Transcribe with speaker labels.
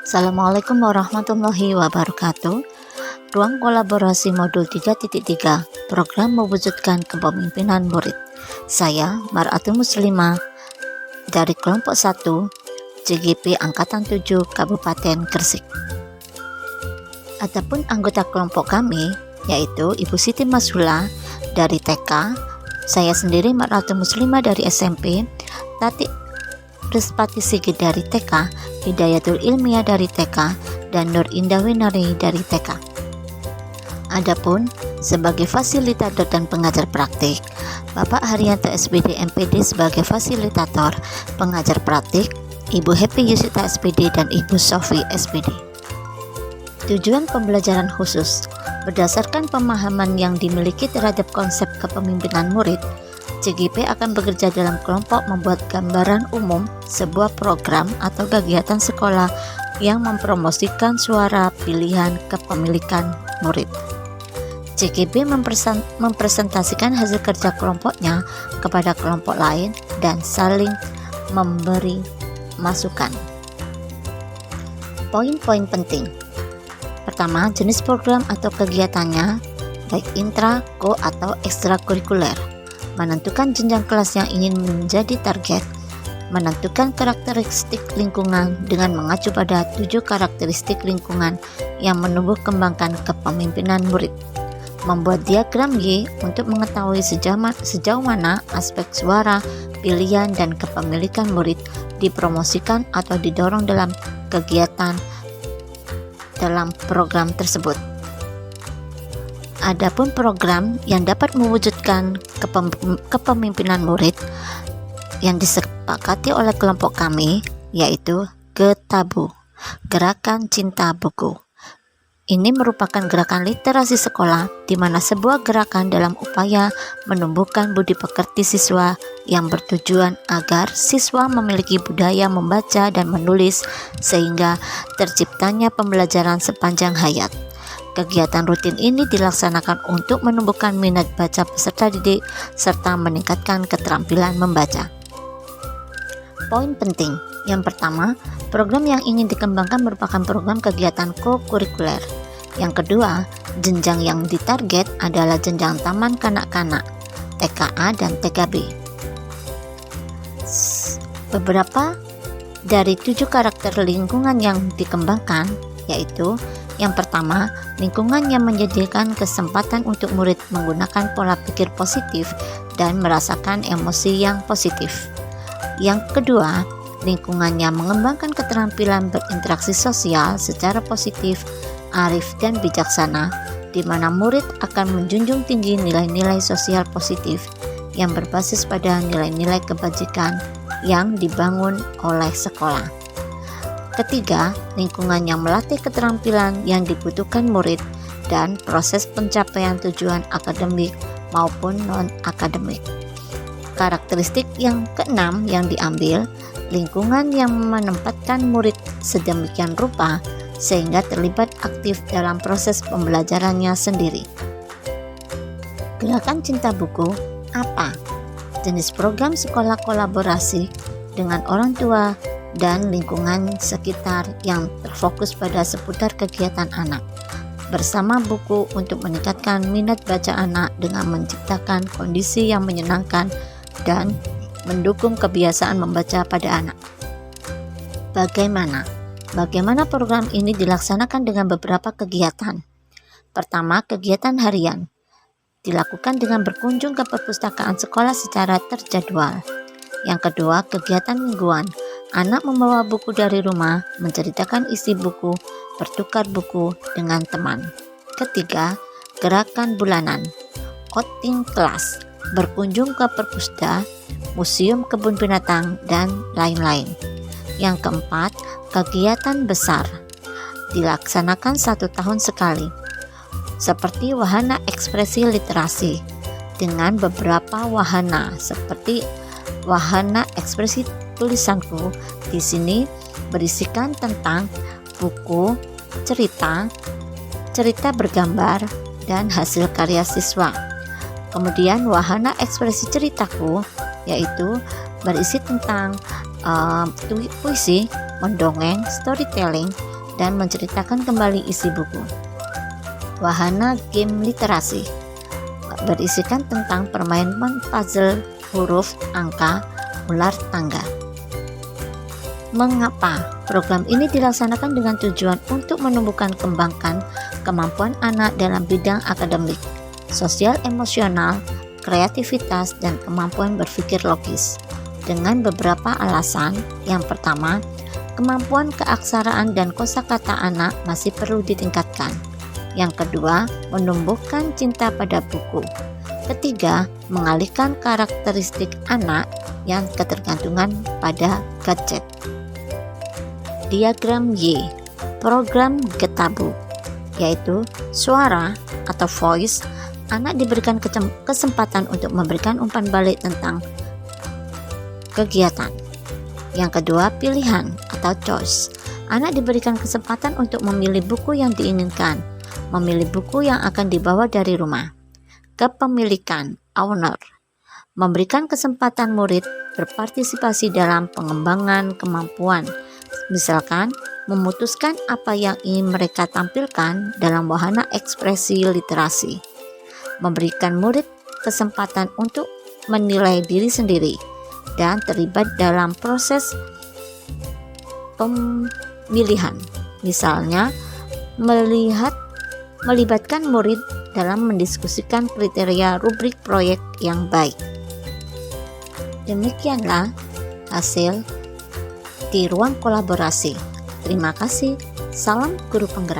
Speaker 1: Assalamualaikum warahmatullahi wabarakatuh. Ruang kolaborasi modul 3.3 program mewujudkan kepemimpinan murid. Saya Mar'atul Muslimah dari kelompok 1 CGP Angkatan 7 Kabupaten Gresik. Adapun anggota kelompok kami yaitu Ibu Siti Masula dari TK, saya sendiri Mar'atul Muslimah dari SMP, Tati Rispati Sigit dari TK, Hidayatul Ilmiah dari TK, dan Nur Indah Winari dari TK. Adapun sebagai fasilitator dan pengajar praktik, Bapak Haryanto SPD MPD sebagai fasilitator pengajar praktik, Ibu Happy Yusita SPD dan Ibu Sofi SPD. Tujuan pembelajaran khusus berdasarkan pemahaman yang dimiliki terhadap konsep kepemimpinan murid, CGP akan bekerja dalam kelompok membuat gambaran umum sebuah program atau kegiatan sekolah yang mempromosikan suara pilihan kepemilikan murid. CGP mempresentasikan hasil kerja kelompoknya kepada kelompok lain dan saling memberi masukan. Poin-poin penting. Pertama, jenis program atau kegiatannya, baik intra, ko, atau ekstrakurikuler. Menentukan jenjang kelas yang ingin menjadi target, menentukan karakteristik lingkungan dengan mengacu pada 7 karakteristik lingkungan yang menumbuh kembangkan kepemimpinan murid, membuat diagram Y untuk mengetahui sejauh mana aspek suara, pilihan, dan kepemilikan murid dipromosikan atau didorong dalam kegiatan dalam program tersebut. Adapun program yang dapat mewujudkan kepemimpinan murid yang disepakati oleh kelompok kami yaitu GETABU, Gerakan Cinta Buku. Ini merupakan gerakan literasi sekolah di mana sebuah gerakan dalam upaya menumbuhkan budi pekerti siswa yang bertujuan agar siswa memiliki budaya membaca dan menulis sehingga terciptanya pembelajaran sepanjang hayat. Kegiatan rutin ini dilaksanakan untuk menumbuhkan minat baca peserta didik serta meningkatkan keterampilan membaca. Poin penting. Yang pertama, program yang ingin dikembangkan merupakan program kegiatan co-kurikuler. Yang kedua, jenjang yang ditarget adalah jenjang taman kanak-kanak, TKA dan TKB. Beberapa dari 7 karakter lingkungan yang dikembangkan yaitu yang pertama, lingkungan yang menyediakan kesempatan untuk murid menggunakan pola pikir positif dan merasakan emosi yang positif. Yang kedua, lingkungan yang mengembangkan keterampilan berinteraksi sosial secara positif, arif, dan bijaksana, di mana murid akan menjunjung tinggi nilai-nilai sosial positif yang berbasis pada nilai-nilai kebajikan yang dibangun oleh sekolah. Ketiga, lingkungan yang melatih keterampilan yang dibutuhkan murid dan proses pencapaian tujuan akademik maupun non-akademik. Karakteristik yang keenam yang diambil, lingkungan yang menempatkan murid sedemikian rupa sehingga terlibat aktif dalam proses pembelajarannya sendiri. Gerakan Cinta Buku apa? Jenis program sekolah kolaborasi dengan orang tua dan lingkungan sekitar yang terfokus pada seputar kegiatan anak bersama buku untuk meningkatkan minat baca anak dengan menciptakan kondisi yang menyenangkan dan mendukung kebiasaan membaca pada anak. Bagaimana program ini dilaksanakan dengan beberapa kegiatan. Pertama, kegiatan harian dilakukan dengan berkunjung ke perpustakaan sekolah secara terjadwal. Yang kedua, kegiatan mingguan. Anak membawa buku dari rumah, menceritakan isi buku, bertukar buku dengan teman. Ketiga, gerakan bulanan, outing kelas, berkunjung ke perpustakaan, museum kebun binatang, dan lain-lain. Yang keempat, kegiatan besar, dilaksanakan 1 tahun sekali, seperti wahana ekspresi literasi, dengan beberapa wahana seperti wahana ekspresi tulisanku. Di sini berisikan tentang buku, cerita bergambar, dan hasil karya siswa. Kemudian wahana ekspresi ceritaku yaitu berisi tentang puisi, mendongeng, storytelling, dan menceritakan kembali isi buku. Wahana game literasi berisikan tentang permainan puzzle, huruf, angka, ular tangga. Mengapa? Program ini dilaksanakan dengan tujuan untuk menumbuhkan kembangkan kemampuan anak dalam bidang akademik, sosial emosional, kreativitas, dan kemampuan berpikir logis. Dengan beberapa alasan. Yang pertama, kemampuan keaksaraan dan kosakata anak masih perlu ditingkatkan. Yang kedua, menumbuhkan cinta pada buku. Ketiga, mengalihkan karakteristik anak yang ketergantungan pada gadget. Diagram Y, program Getabu, yaitu suara atau voice. Anak diberikan kesempatan untuk memberikan umpan balik tentang kegiatan. Yang kedua, pilihan atau choice. Anak diberikan kesempatan untuk memilih buku yang diinginkan, memilih buku yang akan dibawa dari rumah. Kepemilikan, owner, memberikan kesempatan murid berpartisipasi dalam pengembangan kemampuan, misalkan memutuskan apa yang ingin mereka tampilkan dalam wahana ekspresi literasi. Memberikan murid kesempatan untuk menilai diri sendiri dan terlibat dalam proses pemilihan, misalnya melibatkan murid dalam mendiskusikan kriteria rubrik proyek yang baik. Demikianlah hasil di ruang kolaborasi. Terima kasih. Salam guru penggerak.